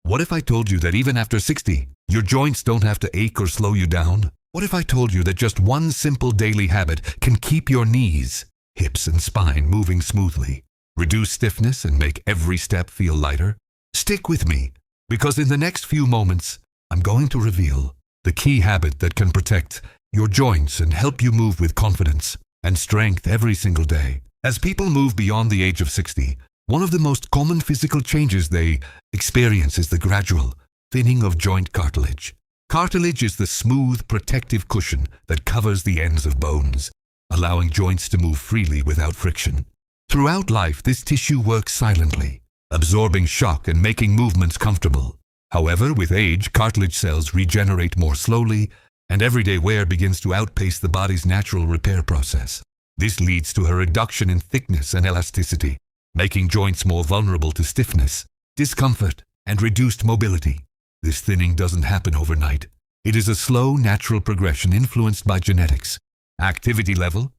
What if I told you that even after 60, your joints don't have to ache or slow you down? What if I told you that just one simple daily habit can keep your knees, hips, and spine moving smoothly, reduce stiffness, and make every step feel lighter? Stick with me, because in the next few moments, I'm going to reveal the key habit that can protect your joints and help you move with confidence and strength every single day. As people move beyond the age of 60, one of the most common physical changes they experience is the gradual thinning of joint cartilage. Cartilage is the smooth, protective cushion that covers the ends of bones, allowing joints to move freely without friction. Throughout life, this tissue works silently, absorbing shock and making movements comfortable. However, with age, cartilage cells regenerate more slowly, and everyday wear begins to outpace the body's natural repair process. This leads to a reduction in thickness and elasticity, making joints more vulnerable to stiffness, discomfort, and reduced mobility. This thinning doesn't happen overnight. It is a slow, natural progression influenced by genetics, activity level,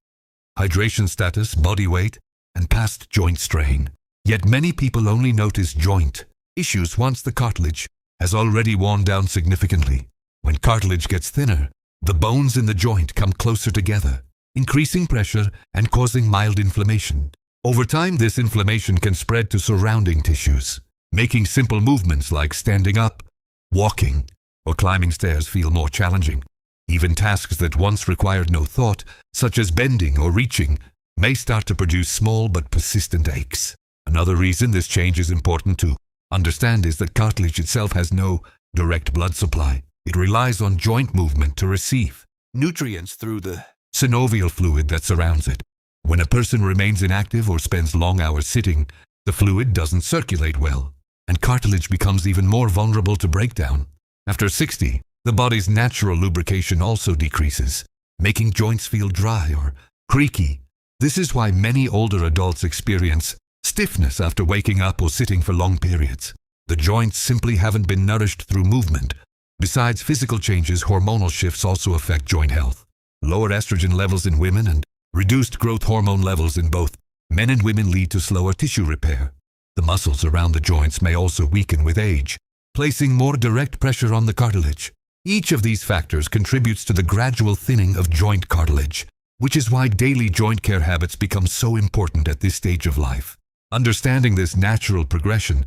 hydration status, body weight, and past joint strain. Yet many people only notice joint issues once the cartilage has already worn down significantly. When cartilage gets thinner, the bones in the joint come closer together, increasing pressure and causing mild inflammation. Over time, this inflammation can spread to surrounding tissues, making simple movements like standing up, walking, or climbing stairs feel more challenging. Even tasks that once required no thought, such as bending or reaching, may start to produce small but persistent aches. Another reason this change is important to understand is that cartilage itself has no direct blood supply. It relies on joint movement to receive nutrients through the synovial fluid that surrounds it. When a person remains inactive or spends long hours sitting, the fluid doesn't circulate well, and cartilage becomes even more vulnerable to breakdown. After 60, the body's natural lubrication also decreases, making joints feel dry or creaky. This is why many older adults experience stiffness after waking up or sitting for long periods. The joints simply haven't been nourished through movement. Besides physical changes, hormonal shifts also affect joint health. Lower estrogen levels in women and reduced growth hormone levels in both men and women lead to slower tissue repair. The muscles around the joints may also weaken with age, placing more direct pressure on the cartilage. Each of these factors contributes to the gradual thinning of joint cartilage, which is why daily joint care habits become so important at this stage of life. Understanding this natural progression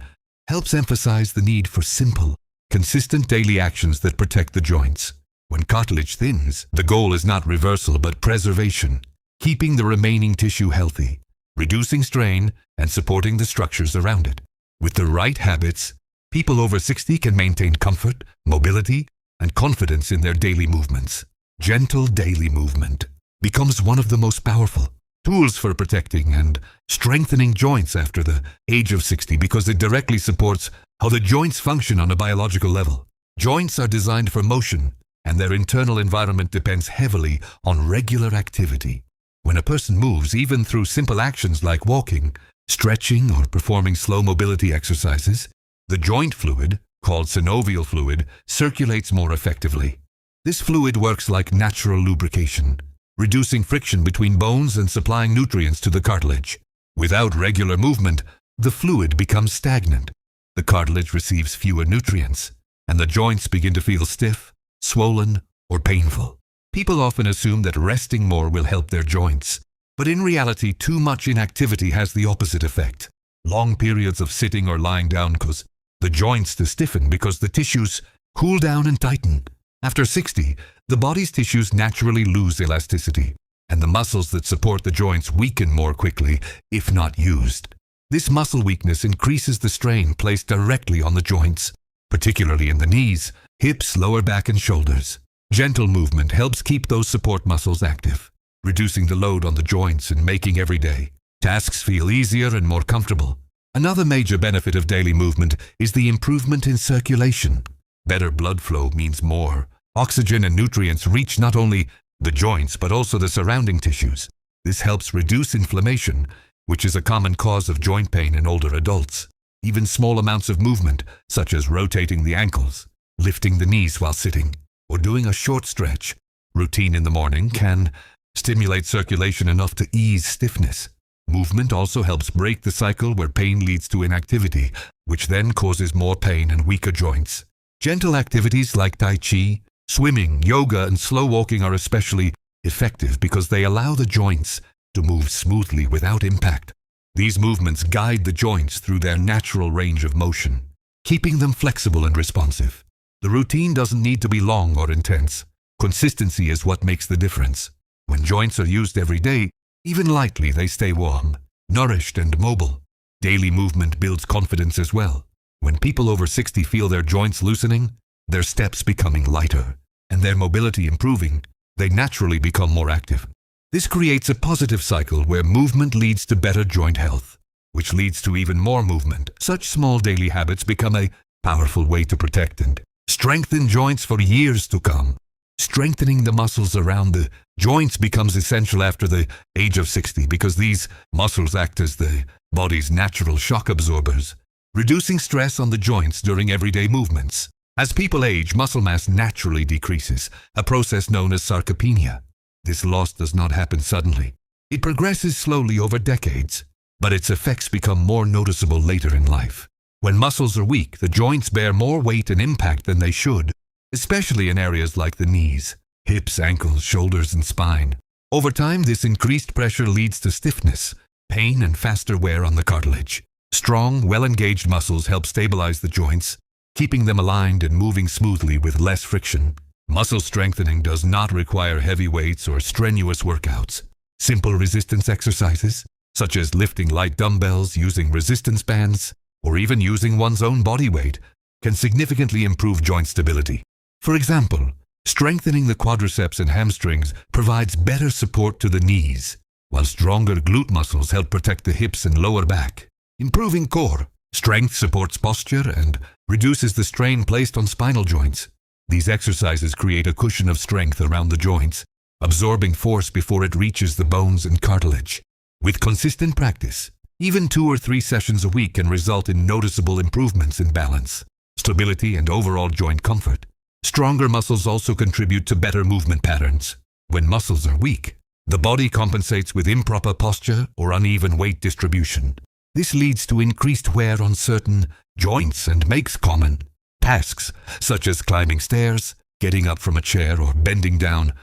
helps emphasize the need for simple, consistent daily actions that protect the joints. When cartilage thins, the goal is not reversal but preservation, keeping the remaining tissue healthy, reducing strain, and supporting the structures around it. With the right habits, people over 60 can maintain comfort, mobility, and confidence in their daily movements. Gentle daily movement becomes one of the most powerful tools for protecting and strengthening joints after the age of 60 because it directly supports how the joints function on a biological level. Joints are designed for motion, and their internal environment depends heavily on regular activity. When a person moves, even through simple actions like walking, stretching, or performing slow mobility exercises, the joint fluid, called synovial fluid, circulates more effectively. This fluid works like natural lubrication, reducing friction between bones and supplying nutrients to the cartilage. Without regular movement, the fluid becomes stagnant. The cartilage receives fewer nutrients, and the joints begin to feel stiff, swollen, or painful. People often assume that resting more will help their joints, but in reality, too much inactivity has the opposite effect. Long periods of sitting or lying down cause the joints to stiffen because the tissues cool down and tighten. After 60, the body's tissues naturally lose elasticity, and the muscles that support the joints weaken more quickly if not used. This muscle weakness increases the strain placed directly on the joints, particularly in the knees, hips, lower back, and shoulders. Gentle movement helps keep those support muscles active, reducing the load on the joints and making everyday tasks feel easier and more comfortable. Another major benefit of daily movement is the improvement in circulation. Better blood flow means more oxygen and nutrients reach not only the joints but also the surrounding tissues. This helps reduce inflammation, which is a common cause of joint pain in older adults. Even small amounts of movement, such as rotating the ankles, lifting the knees while sitting, or doing a short stretch routine in the morning can stimulate circulation enough to ease stiffness. Movement also helps break the cycle where pain leads to inactivity, which then causes more pain and weaker joints. Gentle activities like Tai Chi, swimming, yoga, and slow walking are especially effective because they allow the joints to move smoothly without impact. These movements guide the joints through their natural range of motion, keeping them flexible and responsive. The routine doesn't need to be long or intense. Consistency is what makes the difference. When joints are used every day, even lightly, they stay warm, nourished, and mobile. Daily movement builds confidence as well. When people over 60 feel their joints loosening, their steps becoming lighter, and their mobility improving, they naturally become more active. This creates a positive cycle where movement leads to better joint health, which leads to even more movement. Such small daily habits become a powerful way to protect and strengthen joints for years to come. Strengthening the muscles around the joints becomes essential after the age of 60 because these muscles act as the body's natural shock absorbers, reducing stress on the joints during everyday movements. As people age, muscle mass naturally decreases, a process known as sarcopenia. This loss does not happen suddenly. It progresses slowly over decades, but its effects become more noticeable later in life. When muscles are weak, the joints bear more weight and impact than they should, especially in areas like the knees, hips, ankles, shoulders, and spine. Over time, this increased pressure leads to stiffness, pain, and faster wear on the cartilage. Strong, well-engaged muscles help stabilize the joints, keeping them aligned and moving smoothly with less friction. Muscle strengthening does not require heavy weights or strenuous workouts. Simple resistance exercises, such as lifting light dumbbells, using resistance bands, or even using one's own body weight, can significantly improve joint stability. For example, strengthening the quadriceps and hamstrings provides better support to the knees, while stronger glute muscles help protect the hips and lower back. Improving core strength supports posture and reduces the strain placed on spinal joints. These exercises create a cushion of strength around the joints, absorbing force before it reaches the bones and cartilage. With consistent practice, even 2 or 3 sessions a week can result in noticeable improvements in balance, stability, and overall joint comfort. Stronger muscles also contribute to better movement patterns. When muscles are weak, the body compensates with improper posture or uneven weight distribution. This leads to increased wear on certain joints and makes common tasks, such as climbing stairs, getting up from a chair, or bending down,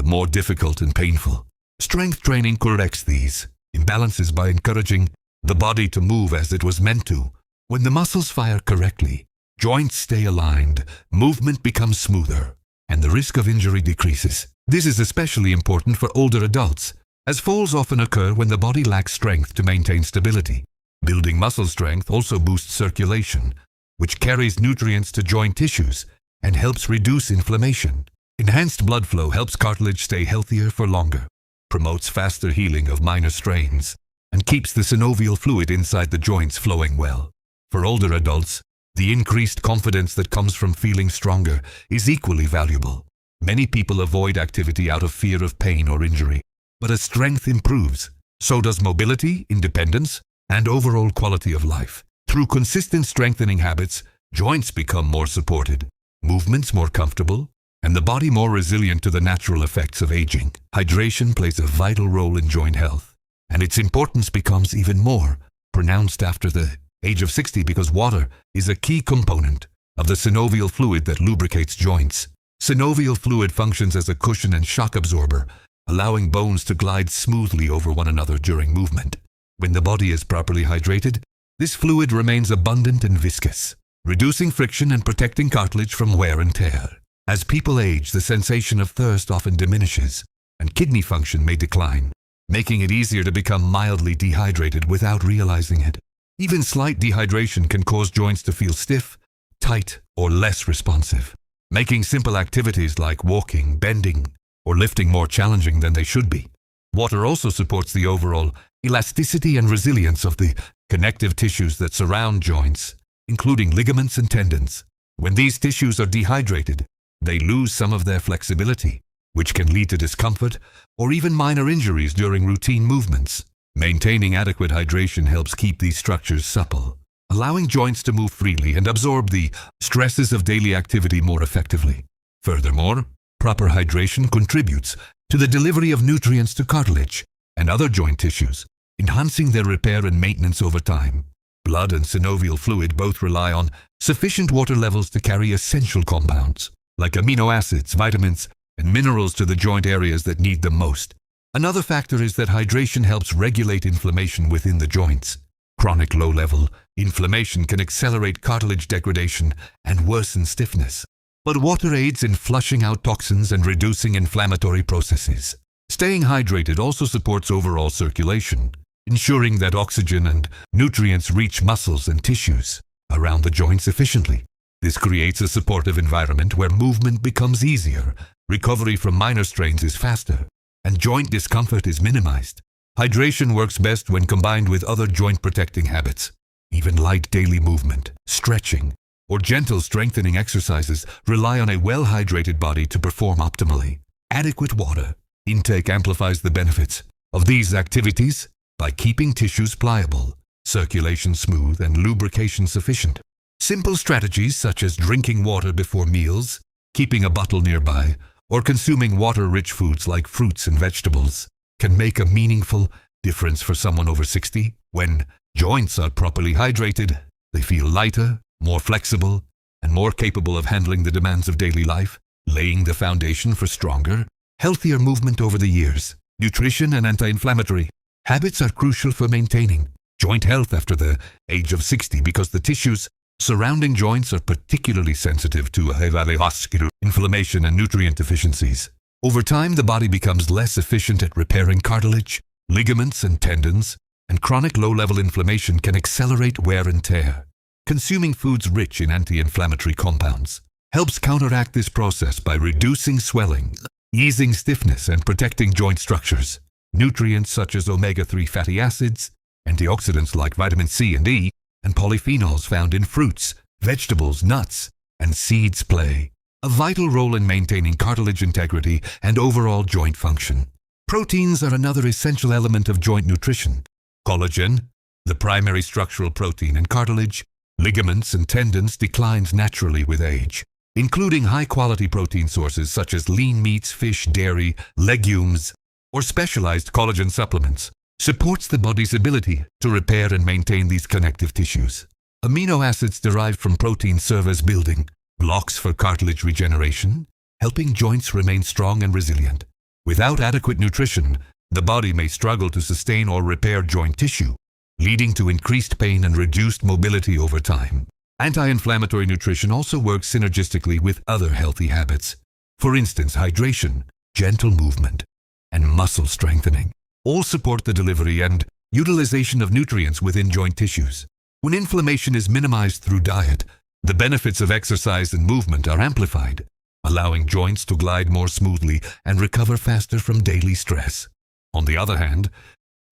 more difficult and painful. Strength training corrects these imbalances by encouraging the body to move as it was meant to. When the muscles fire correctly, joints stay aligned, movement becomes smoother, and the risk of injury decreases. This is especially important for older adults, as falls often occur when the body lacks strength to maintain stability. Building muscle strength also boosts circulation, which carries nutrients to joint tissues and helps reduce inflammation. Enhanced blood flow helps cartilage stay healthier for longer, promotes faster healing of minor strains, and keeps the synovial fluid inside the joints flowing well. For older adults, the increased confidence that comes from feeling stronger is equally valuable. Many people avoid activity out of fear of pain or injury, but as strength improves, so does mobility, independence, and overall quality of life. Through consistent strengthening habits, joints become more supported, movements more comfortable, and the body more resilient to the natural effects of aging. Hydration plays a vital role in joint health, and its importance becomes even more pronounced after the age of 60 because water is a key component of the synovial fluid that lubricates joints. Synovial fluid functions as a cushion and shock absorber, allowing bones to glide smoothly over one another during movement. When the body is properly hydrated, this fluid remains abundant and viscous, reducing friction and protecting cartilage from wear and tear. As people age, the sensation of thirst often diminishes, and kidney function may decline, making it easier to become mildly dehydrated without realizing it. Even slight dehydration can cause joints to feel stiff, tight, or less responsive, making simple activities like walking, bending, or lifting more challenging than they should be. Water also supports the overall elasticity and resilience of the connective tissues that surround joints, including ligaments and tendons. When these tissues are dehydrated, they lose some of their flexibility, which can lead to discomfort or even minor injuries during routine movements. Maintaining adequate hydration helps keep these structures supple, allowing joints to move freely and absorb the stresses of daily activity more effectively. Furthermore, proper hydration contributes to the delivery of nutrients to cartilage and other joint tissues, enhancing their repair and maintenance over time. Blood and synovial fluid both rely on sufficient water levels to carry essential compounds, like amino acids, vitamins, and minerals to the joint areas that need them most. Another factor is that hydration helps regulate inflammation within the joints. Chronic low-level inflammation can accelerate cartilage degradation and worsen stiffness. But water aids in flushing out toxins and reducing inflammatory processes. Staying hydrated also supports overall circulation, ensuring that oxygen and nutrients reach muscles and tissues around the joints efficiently. This creates a supportive environment where movement becomes easier, recovery from minor strains is faster, and joint discomfort is minimized. Hydration works best when combined with other joint-protecting habits. Even light daily movement, stretching, or gentle strengthening exercises rely on a well-hydrated body to perform optimally. Adequate water intake amplifies the benefits of these activities by keeping tissues pliable, circulation smooth, and lubrication sufficient. Simple strategies such as drinking water before meals, keeping a bottle nearby, or consuming water-rich foods like fruits and vegetables can make a meaningful difference for someone over 60. When joints are properly hydrated, they feel lighter, more flexible, and more capable of handling the demands of daily life, laying the foundation for stronger, healthier movement over the years. Nutrition and anti-inflammatory habits are crucial for maintaining joint health after the age of 60 because the tissues surrounding joints are particularly sensitive to vascular inflammation and nutrient deficiencies. Over time, the body becomes less efficient at repairing cartilage, ligaments, and tendons, and chronic low-level inflammation can accelerate wear and tear. Consuming foods rich in anti-inflammatory compounds helps counteract this process by reducing swelling, easing stiffness, and protecting joint structures. Nutrients such as omega-3 fatty acids, antioxidants like vitamin C and E, and polyphenols found in fruits, vegetables, nuts, and seeds play a vital role in maintaining cartilage integrity and overall joint function. Proteins are another essential element of joint nutrition. Collagen, the primary structural protein in cartilage, ligaments, and tendons, declines naturally with age, including high-quality protein sources such as lean meats, fish, dairy, legumes, or specialized collagen supplements, supports the body's ability to repair and maintain these connective tissues. Amino acids derived from protein serve as building blocks for cartilage regeneration, helping joints remain strong and resilient. Without adequate nutrition, the body may struggle to sustain or repair joint tissue, leading to increased pain and reduced mobility over time. Anti-inflammatory nutrition also works synergistically with other healthy habits. For instance, hydration, gentle movement, and muscle strengthening all support the delivery and utilization of nutrients within joint tissues. When inflammation is minimized through diet, the benefits of exercise and movement are amplified, allowing joints to glide more smoothly and recover faster from daily stress. On the other hand,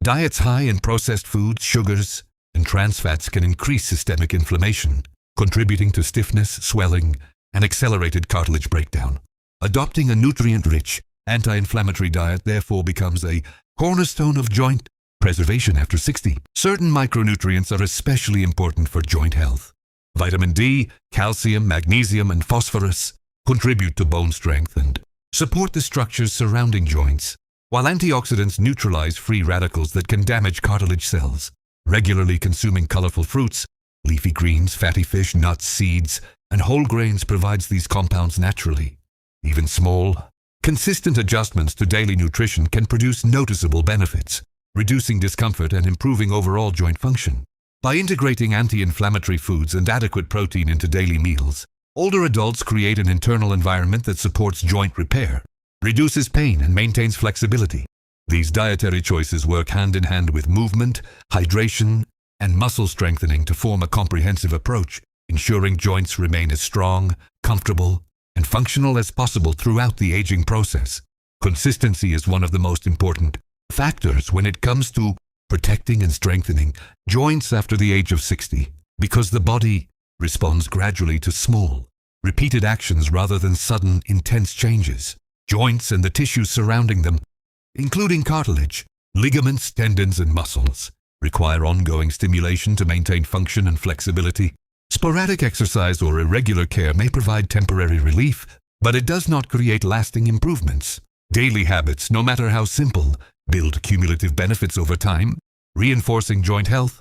diets high in processed foods, sugars, and trans fats can increase systemic inflammation, contributing to stiffness, swelling, and accelerated cartilage breakdown. Adopting a nutrient-rich, anti-inflammatory diet therefore becomes a cornerstone of joint preservation after 60. Certain micronutrients are especially important for joint health. Vitamin D, calcium, magnesium, and phosphorus contribute to bone strength and support the structures surrounding joints, while antioxidants neutralize free radicals that can damage cartilage cells. Regularly consuming colorful fruits, leafy greens, fatty fish, nuts, seeds, and whole grains provides these compounds naturally. Even small, consistent adjustments to daily nutrition can produce noticeable benefits, reducing discomfort and improving overall joint function. By integrating anti-inflammatory foods and adequate protein into daily meals, older adults create an internal environment that supports joint repair, reduces pain, and maintains flexibility. These dietary choices work hand in hand with movement, hydration, and muscle strengthening to form a comprehensive approach, ensuring joints remain as strong, comfortable, and functional as possible throughout the aging process. Consistency is one of the most important factors when it comes to protecting and strengthening joints after the age of 60, because the body responds gradually to small, repeated actions rather than sudden, intense changes. Joints and the tissues surrounding them, including cartilage, ligaments, tendons, and muscles, require ongoing stimulation to maintain function and flexibility. Sporadic exercise or irregular care may provide temporary relief, but it does not create lasting improvements. Daily habits, no matter how simple, build cumulative benefits over time, reinforcing joint health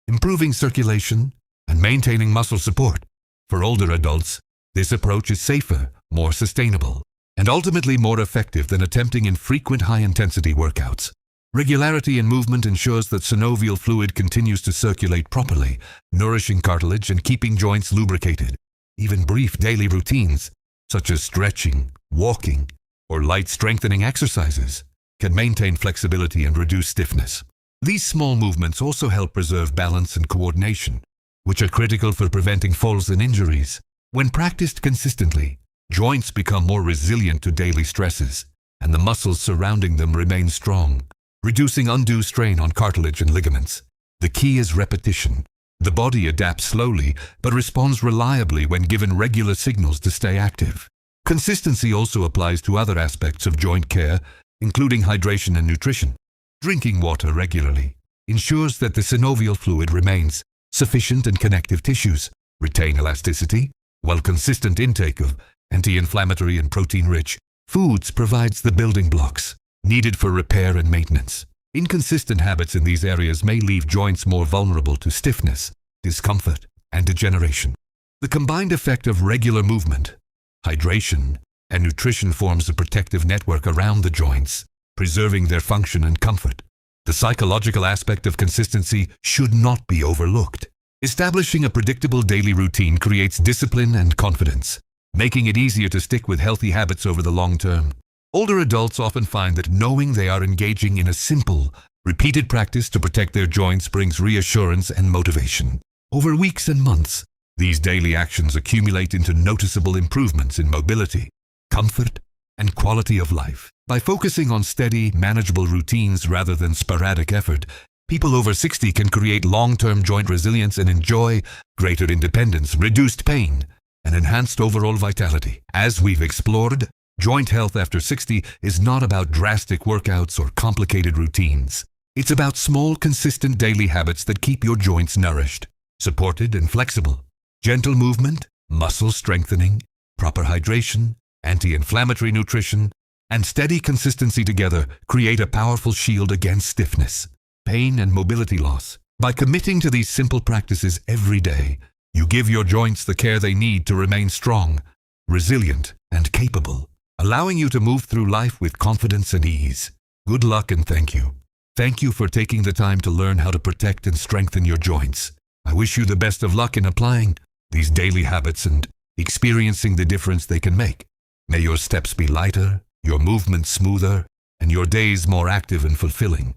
improving circulation, and maintaining muscle support. For older adults, this approach is safer, more sustainable, and ultimately more effective than attempting infrequent high-intensity workouts. Regularity in movement ensures that synovial fluid continues to circulate properly, nourishing cartilage and keeping joints lubricated. Even brief daily routines, such as stretching, walking, or light strengthening exercises, can maintain flexibility and reduce stiffness. These small movements also help preserve balance and coordination, which are critical for preventing falls and injuries. When practiced consistently, joints become more resilient to daily stresses, and the muscles surrounding them remain strong, reducing undue strain on cartilage and ligaments. The key is repetition. The body adapts slowly, but responds reliably when given regular signals to stay active. Consistency also applies to other aspects of joint care, including hydration and nutrition. Drinking water regularly ensures that the synovial fluid remains sufficient in connective tissues, retain elasticity, while consistent intake of anti-inflammatory and protein-rich foods provides the building blocks needed for repair and maintenance. Inconsistent habits in these areas may leave joints more vulnerable to stiffness, discomfort, and degeneration. The combined effect of regular movement, hydration, and nutrition forms a protective network around the joints, preserving their function and comfort. The psychological aspect of consistency should not be overlooked. Establishing a predictable daily routine creates discipline and confidence, making it easier to stick with healthy habits over the long term. Older adults often find that knowing they are engaging in a simple, repeated practice to protect their joints brings reassurance and motivation. Over weeks and months, these daily actions accumulate into noticeable improvements in mobility, comfort, and quality of life. By focusing on steady, manageable routines rather than sporadic effort, people over 60 can create long-term joint resilience and enjoy greater independence, reduced pain, and enhanced overall vitality. As we've explored, joint health after 60 is not about drastic workouts or complicated routines. It's about small, consistent daily habits that keep your joints nourished, supported, and flexible. Gentle movement, muscle strengthening, proper hydration, anti-inflammatory nutrition, and steady consistency together create a powerful shield against stiffness, pain, and mobility loss. By committing to these simple practices every day, you give your joints the care they need to remain strong, resilient, and capable, allowing you to move through life with confidence and ease. Good luck and thank you. Thank you for taking the time to learn how to protect and strengthen your joints. I wish you the best of luck in applying these daily habits and experiencing the difference they can make. May your steps be lighter, your movements smoother, and your days more active and fulfilling.